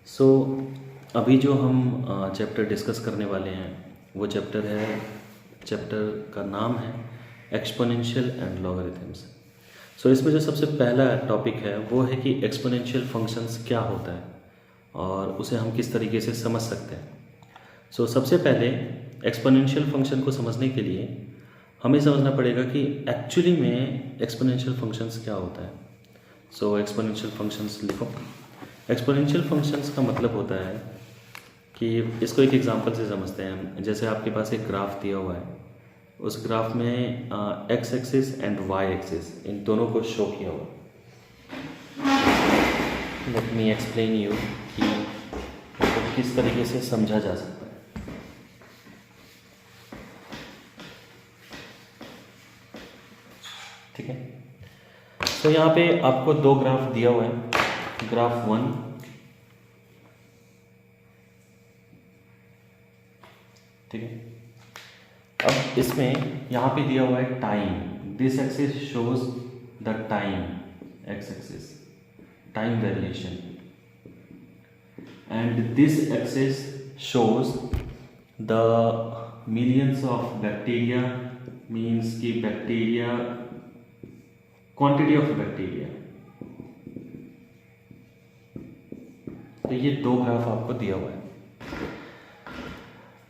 सो अभी जो हम चैप्टर डिस्कस करने वाले हैं वो चैप्टर का नाम है एक्सपोनेंशियल एंड लॉगरिथम्स। सो इसमें जो सबसे पहला टॉपिक है वो है कि एक्सपोनेंशियल फंक्शंस क्या होता है और उसे हम किस तरीके से समझ सकते हैं। सो सबसे पहले एक्सपोनेंशियल फंक्शन को समझने के लिए हमें समझना पड़ेगा कि एक्चुअली में एक्सपोनेंशियल फंक्शंस क्या होता है। सो एक्सपोनेंशियल फंक्शंस लिखो। एक्सपोनेंशियल फंक्शंस का मतलब होता है कि इसको एक एग्जांपल से समझते हैं हम। जैसे आपके पास एक ग्राफ दिया हुआ है, उस ग्राफ में X axis and Y axis इन दोनों को शो किया हुआ है। लेट मी एक्सप्लेन यू कि तो किस तरीके से समझा जा सकता है। ठीक है, तो यहाँ पे आपको दो ग्राफ दिया हुआ है, ग्राफ 1 ठीक है। अब इसमें यहाँ पे दिया हुआ है time. This axis shows the time, x axis time variation, and this axis shows the millions of bacteria, means की बैक्टीरिया, क्वांटिटी ऑफ बैक्टीरिया। तो ये दो ग्राफ आपको दिया हुआ है।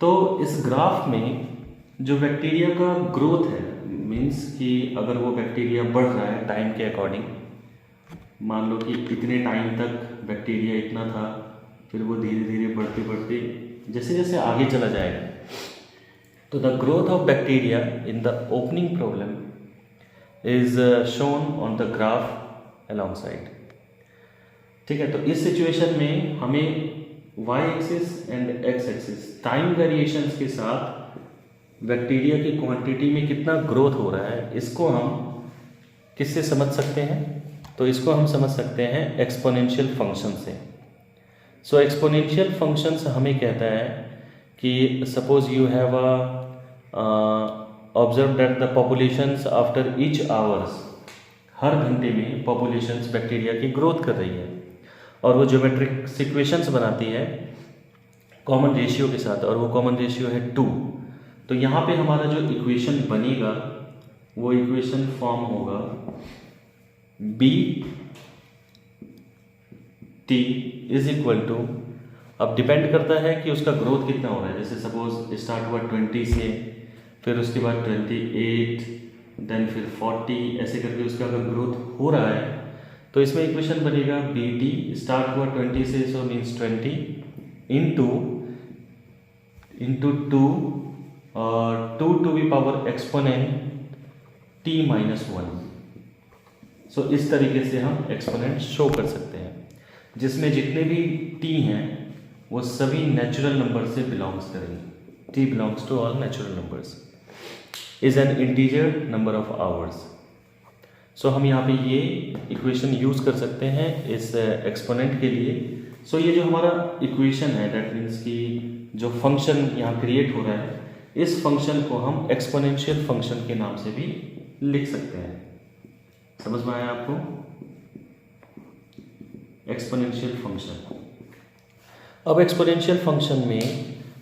तो इस ग्राफ में जो बैक्टीरिया का ग्रोथ है, मीन्स कि अगर वो बैक्टीरिया बढ़ रहा है टाइम के अकॉर्डिंग, मान लो कि इतने टाइम तक बैक्टीरिया इतना था, फिर वो धीरे धीरे बढ़ते बढ़ते जैसे जैसे आगे चला जाएगा, तो the growth of bacteria in the opening problem is shown on the graph along side. ठीक है, तो इस सिचुएशन में हमें y axis and x axis time variations के साथ बैक्टीरिया की क्वांटिटी में कितना ग्रोथ हो रहा है, इसको हम किससे समझ सकते हैं? तो इसको हम समझ सकते हैं एक्सपोनेंशियल फंक्शन से। सो एक्सपोनेंशियल फंक्शंस हमें कहता है कि suppose you have observe that the populations after each hours, हर घंटे में पॉपुलेशंस बैक्टीरिया की ग्रोथ कर रही है और वो ज्योमेट्रिक सिक्वेशंस बनाती है कॉमन रेशियो के साथ, और वो कॉमन रेशियो है 2। तो यहाँ पे हमारा जो इक्वेशन बनेगा वो इक्वेशन फॉर्म होगा B T is equal to, अब डिपेंड करता है कि उसका ग्रोथ कितना हो रहा है। जैसे सपोज स्टार्ट हुआ 20 से, फिर उसके बाद 28, देन फिर 40, ऐसे करके उसका अगर ग्रोथ हो रहा है तो इसमें इक्वेशन बनेगा बी टी, स्टार्ट हुआ 20 से, सो मीन्स 20 इंटू 2 और 2 to B power exponent T minus 1। So इस तरीके से हम एक्सपोनेंट शो कर सकते हैं, जिसमें जितने भी टी हैं वो सभी नेचुरल नंबर से बिलोंग्स करेंगे। T belongs to all natural numbers, is an integer number of hours. So हम यहाँ पे ये इक्वेशन यूज़ कर सकते हैं इस एक्सपोनेंट के लिए। सो ये जो हमारा इक्वेशन है, दैट मीन्स कि जो फंक्शन यहाँ क्रिएट हो रहा है, इस फंक्शन को हम एक्सपोनेंशियल फंक्शन के नाम से भी लिख सकते हैं। समझ में आया आपको? Exponential function. अब एक्सपोनेंशियल फंक्शन में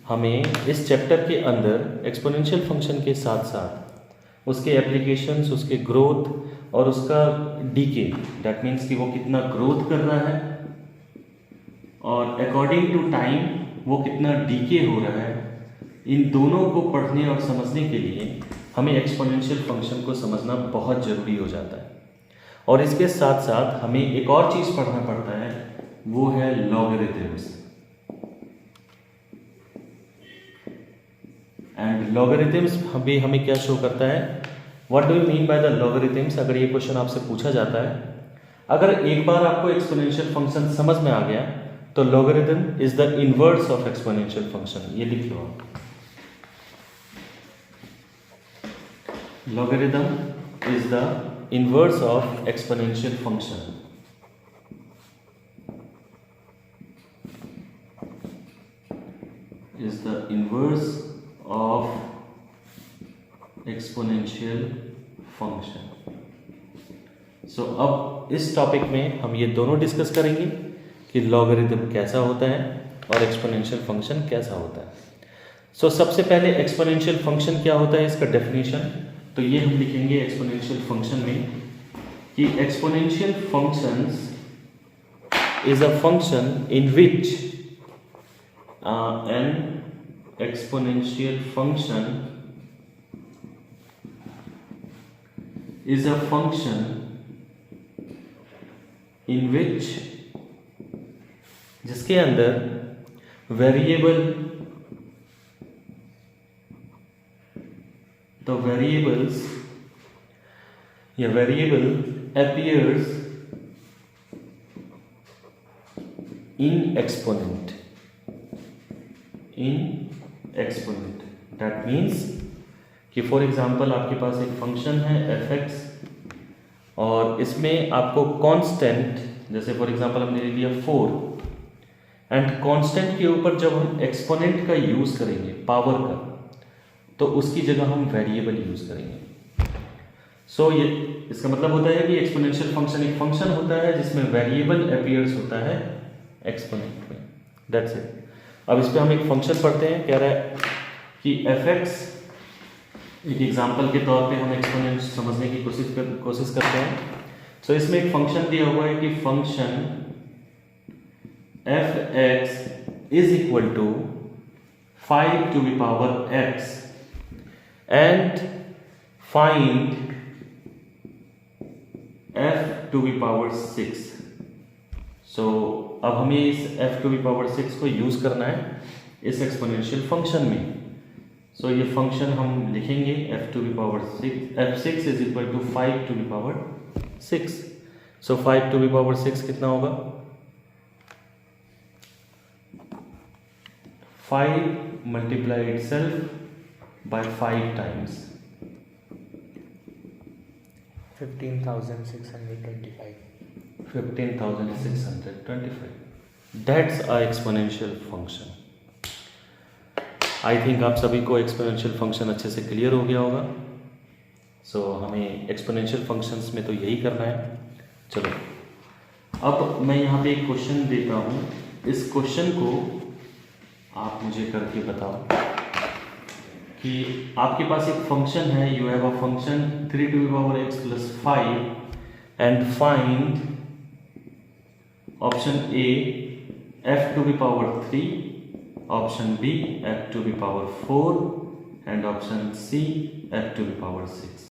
हमें इस चैप्टर के अंदर एक्सपोनेंशियल फंक्शन के साथ साथ उसके एप्लीकेशंस, उसके ग्रोथ और उसका डीके, दैट मीन्स कि वो कितना ग्रोथ कर रहा है और अकॉर्डिंग टू टाइम वो कितना डीके हो रहा है, इन दोनों को पढ़ने और समझने के लिए हमें एक्सपोनेंशियल फंक्शन को समझना बहुत ज़रूरी हो जाता है। और इसके साथ साथ हमें एक और चीज़ पढ़ना पड़ता है, वो है लॉगरिथम्स। एंड लॉगरिथम्स भी हमें क्या शो करता है? What do you mean by the logarithms? अगर ये क्वेश्चन आपसे पूछा जाता है, अगर एक बार आपको एक्सपोनेंशियल फंक्शन समझ में आ गया तो logarithm is the inverse of exponential function. ये लिख लो आप, logarithm is the inverse of exponential function. Is the inverse of exponential function. So अब इस टॉपिक में हम ये दोनों डिस्कस करेंगे कि लॉगरिथम कैसा होता है और एक्सपोनेंशियल फंक्शन कैसा होता है। सो सबसे पहले एक्सपोनेंशियल फंक्शन क्या होता है, इसका डेफिनेशन तो ये हम लिखेंगे एक्सपोनेंशियल फंक्शन में कि exponential functions is a function in which an exponential function is a function in which जिसके अंदर वेरिएबल the variables या variable appears in exponent that means कि फॉर एग्जांपल आपके पास एक फंक्शन है fx और इसमें आपको कांस्टेंट, जैसे फॉर एग्जांपल हमने ले लिया 4 एंड कांस्टेंट के ऊपर जब हम एक्सपोनेंट का यूज़ करेंगे पावर का, तो उसकी जगह हम वेरिएबल यूज़ करेंगे। सो ये इसका मतलब होता है कि एक्सपोनेंशियल फंक्शन एक फंक्शन होता है जिसमें वेरिएबल अपीयर्स होता है एक्सपोनेंट में, दैट्स इट। अब इस पर हम एक फंक्शन पढ़ते हैं, कह रहा है कि fx, एक एग्जांपल के तौर पे हम एक्सपोनेंट समझने की कोशिश करते हैं। सो इसमें एक फंक्शन दिया हुआ है कि function fx is equal to 5 to the power x and find f to the power 6। सो अब हमें इस f to the power 6 को यूज़ करना है इस एक्सपोनेंशियल फंक्शन में। सो ये फंक्शन हम लिखेंगे f to the power 6, f6 is equal to 5 to the power 6। So 5 to the power 6 कितना होगा, 5 multiply itself by 5 times 15,625. 15,625. That's a exponential function. I think आप सभी को एक्सपोनेंशियल फंक्शन अच्छे से क्लियर हो गया होगा। सो हमें एक्सपोनेंशियल फंक्शंस में तो यही करना है। चलो अब मैं यहाँ पे एक क्वेश्चन देता हूँ, इस क्वेश्चन को आप मुझे करके बताओ कि आपके पास एक फंक्शन है, you have a function 3 to the power x plus 5 and find option A f to the power 3, option B f to the power 4 and option C f to the power 6।